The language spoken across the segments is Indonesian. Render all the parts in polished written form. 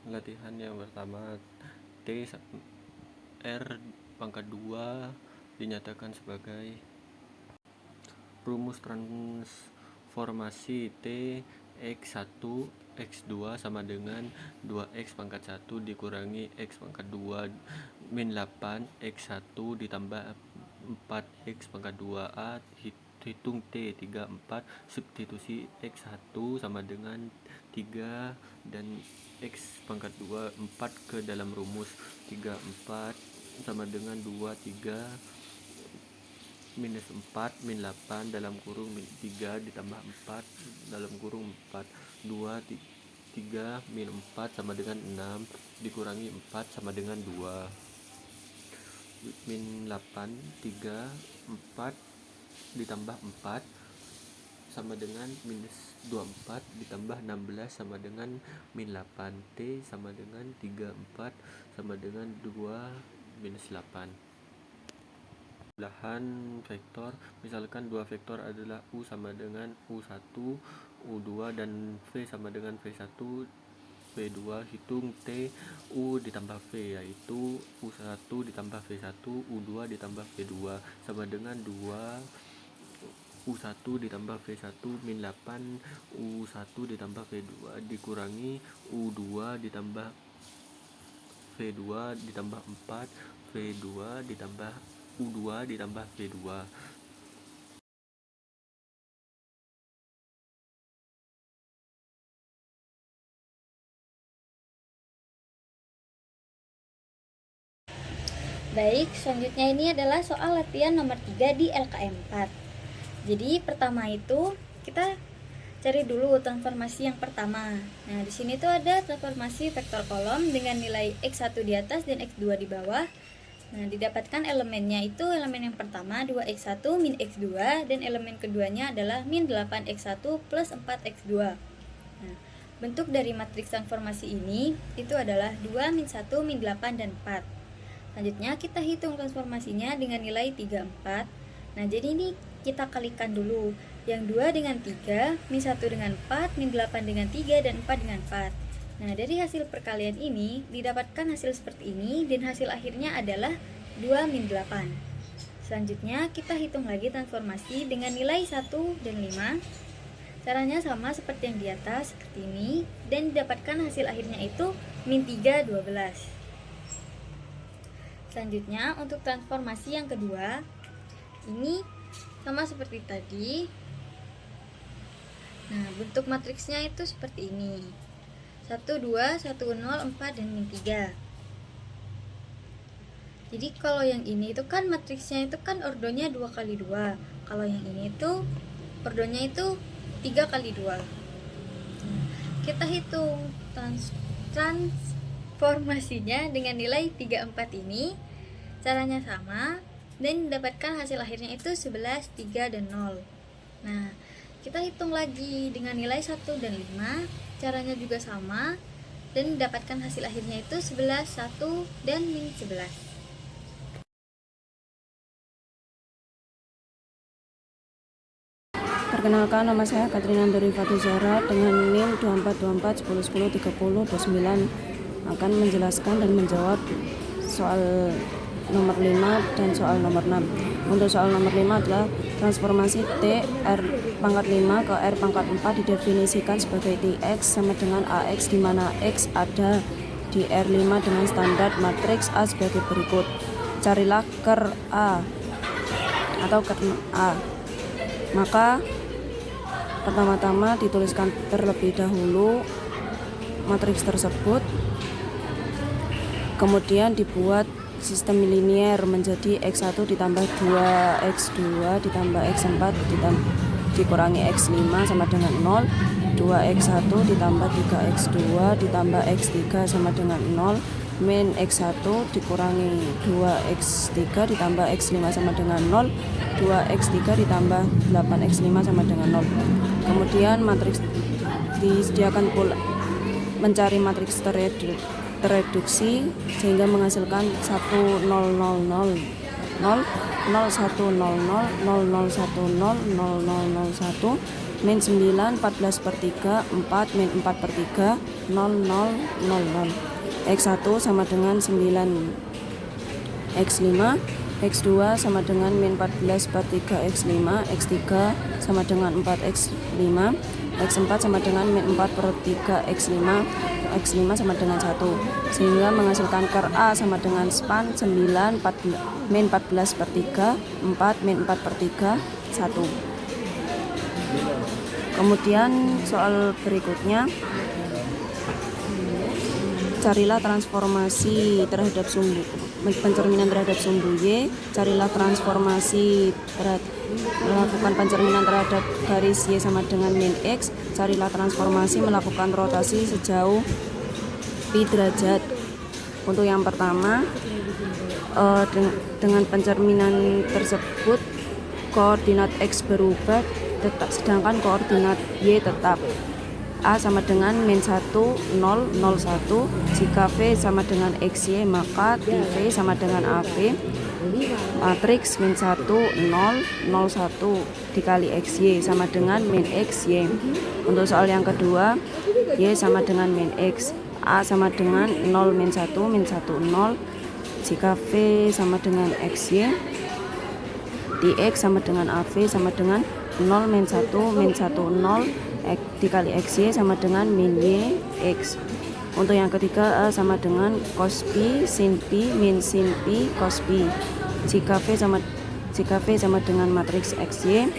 Latihan yang pertama, T R pangkat 2 dinyatakan sebagai rumus transformasi T X1 X2 sama dengan 2X pangkat 1 dikurangi X pangkat 2 min 8 X1 ditambah 4X pangkat 2A. Hitung T 34, substitusi X1 sama dengan 3 dan X pangkat 2 4 ke dalam rumus. 3 4 sama dengan 2 3 minus 4 min 8 dalam kurung min 3 ditambah 4 dalam kurung 4. 2 3 min 4 sama dengan 6 dikurangi 4 sama dengan 2 min 8 3 4 ditambah 4 sama dengan minus 24 ditambah 16 sama dengan min 8. T sama dengan 34 sama dengan 2 minus 8. Belahan vektor, misalkan dua vektor adalah U sama dengan U1, U2 dan V sama dengan V1, V2. Hitung T U ditambah V, yaitu U1 ditambah V1, U2 ditambah V2 sama dengan 2 U1 ditambah V1 min 8 U1 ditambah V2 dikurangi U2 ditambah V2 ditambah 4 V2 ditambah U2 ditambah V2. Baik, selanjutnya ini adalah soal latihan nomor 3 di LKM 4. Jadi pertama itu kita cari dulu transformasi yang pertama. Nah, di sini tuh ada transformasi vektor kolom dengan nilai X1 di atas dan X2 di bawah. Nah, didapatkan elemennya itu elemen yang pertama 2X1 min X2 dan elemen keduanya adalah min 8X1 plus 4X2. Nah, bentuk dari matriks transformasi ini itu adalah 2 min 1 min 8 dan 4. Selanjutnya kita hitung transformasinya dengan nilai 3, 4. Nah, jadi ini kita kalikan dulu. Yang 2 dengan 3, min 1 dengan 4, min 8 dengan 3, dan 4 dengan 4. Nah, dari hasil perkalian ini didapatkan hasil seperti ini dan hasil akhirnya adalah 2 min 8. Selanjutnya kita hitung lagi transformasi dengan nilai 1 dan 5. Caranya sama seperti yang di atas, seperti ini, dan didapatkan hasil akhirnya itu min 3, 12. Selanjutnya untuk transformasi yang kedua, ini sama seperti tadi. Nah, bentuk matriksnya itu seperti ini. 1, 2, 1, 0, 4, dan min 3. Jadi kalau yang ini itu kan matriksnya itu kan ordonya 2 kali 2. Kalau yang ini itu ordonya itu 3 kali 2. Kita hitung transformasinya dengan nilai 3, 4 ini. Caranya sama dan mendapatkan hasil akhirnya itu 11, 3, dan 0. Nah, kita hitung lagi dengan nilai 1 dan 5. Caranya juga sama dan mendapatkan hasil akhirnya itu 11, 1, dan min 11. Perkenalkan, nama saya Katrina Andori Fatuzara dengan NIM 2424 10 10 30 29 akan menjelaskan dan menjawab soal nomor 5 dan soal nomor 6. Untuk soal nomor 5 adalah transformasi T R pangkat 5 ke R pangkat 4 didefinisikan sebagai Tx sama dengan Ax, di mana X ada di R5 dengan standar matriks A sebagai berikut. Carilah ker A atau ker A. Maka pertama-tama dituliskan terlebih dahulu matriks tersebut, kemudian dibuat sistem linier menjadi X1 ditambah 2X2 ditambah X4 dikurangi X5 sama dengan 0, 2X1 ditambah 3X2 ditambah X3 sama dengan 0, min X1 dikurangi 2X3 ditambah X5 sama dengan 0, 2X3 ditambah 8X5 sama dengan 0. Kemudian matriks disediakan pula mencari matriks tereduksi sehingga menghasilkan 1 0 0 0 0 0 1 0 0 0 0 1 0 0 0 1 min 9, 14 per 3, 4, min 4 per 3, 0, 0, 0, 0. X1 sama dengan 9 X5, X2 sama dengan min 14 per 3 X5, X3 sama dengan 4 X5, X4 sama dengan min 4 per 3 X5, X5 sama dengan 1, sehingga menghasilkan ker A sama dengan span 9, min 14 per 3, 4, min 4 per 3, 1. Kemudian soal berikutnya, carilah transformasi terhadap sumbu pencerminan terhadap sumbu Y, carilah transformasi melakukan pencerminan terhadap garis Y sama dengan min X, carilah transformasi melakukan rotasi sejauh pi derajat. Untuk yang pertama, dengan pencerminan tersebut koordinat X berubah sedangkan koordinat Y tetap. A sama dengan min 1, 0, 0, 1. Jika V sama dengan XY, maka TV sama dengan AV. Matriks min 1, 0, 0, 1 dikali XY sama dengan min XY. Untuk soal yang kedua, Y sama dengan min X. A sama dengan 0, min 1, 0. Jika V sama dengan XY, dx sama dengan AV sama dengan 0, min 1, 0. Dikali XY sama dengan min Y X. Untuk yang ketiga, A sama dengan cos pi sin pi min sin pi cos pi. Jika V sama dengan matriks XY,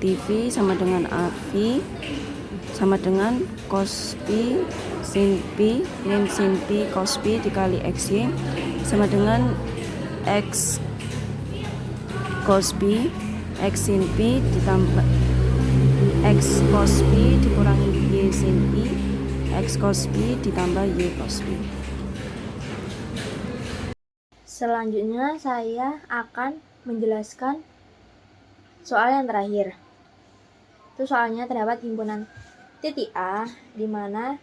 TV sama dengan AV sama dengan cos pi sin pi min sin pi cos pi dikali XY sama dengan X cos pi X sin pi ditambah X cos pi dikurangi Y sin pi, X cos pi ditambah Y cos pi. Selanjutnya saya akan menjelaskan soal yang terakhir. Itu soalnya terdapat himpunan titik A, di mana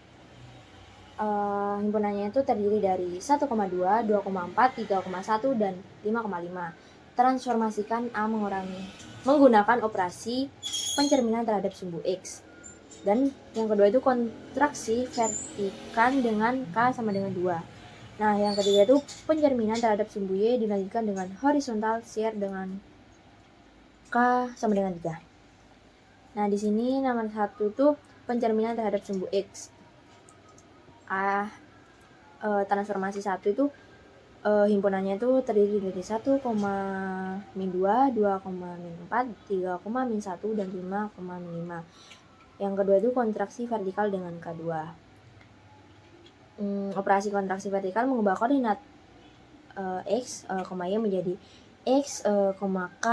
himpunannya itu terdiri dari 1,2, 2,4, 3,1, dan 5,5. Transformasikan A menggunakan operasi pencerminan terhadap sumbu X. Dan yang kedua itu kontraksi vertikan dengan K sama dengan 2. Nah, yang ketiga itu pencerminan terhadap sumbu Y dilanjutkan dengan horizontal shear dengan K sama dengan 3. Nah, di sini nomor 1 tuh pencerminan terhadap sumbu X. Transformasi 1 itu himpunannya itu terdiri dari 1, min 2, 2, min 4, 3, min 1, dan 5, min 5. Yang kedua itu kontraksi vertikal dengan K2. Operasi kontraksi vertikal mengubah koordinat X, Y menjadi X, K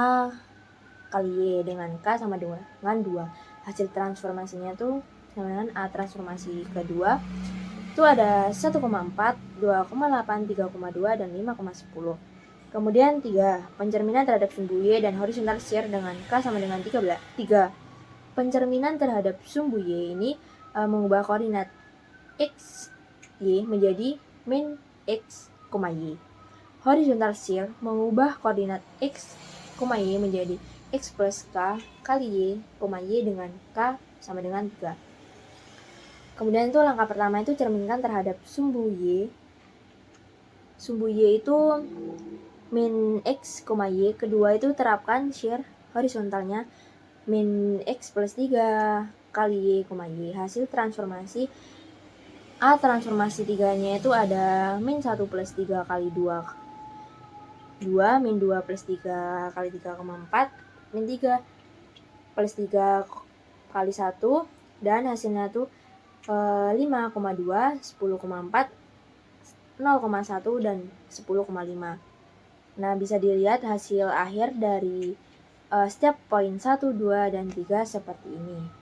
kali Y dengan K sama dengan 2. Hasil transformasinya itu sama dengan A transformasi kedua. Itu ada 1,4, 2,8, 3,2, dan 5,10. Kemudian 3. Pencerminan terhadap sumbu Y dan horizontal shear dengan K sama dengan 3. Pencerminan terhadap sumbu Y ini mengubah koordinat X, Y menjadi min X, Y. Horizontal shear mengubah koordinat X, Y menjadi X plus K kali Y dengan K sama dengan 3. Kemudian itu langkah pertama itu cerminkan terhadap sumbu Y. Sumbu Y itu min X, Y. Kedua itu terapkan shear horizontalnya min X plus 3 kali Y. Hasil transformasi A transformasi 3-nya itu ada min 1 plus 3 kali 2, min 2 plus 3 kali 3,4, min 3 plus 3 kali 1, dan hasilnya tuh 5,2, 10,4, 0,1, dan 10,5. Nah, bisa dilihat hasil akhir dari setiap poin 1, 2, dan 3 seperti ini.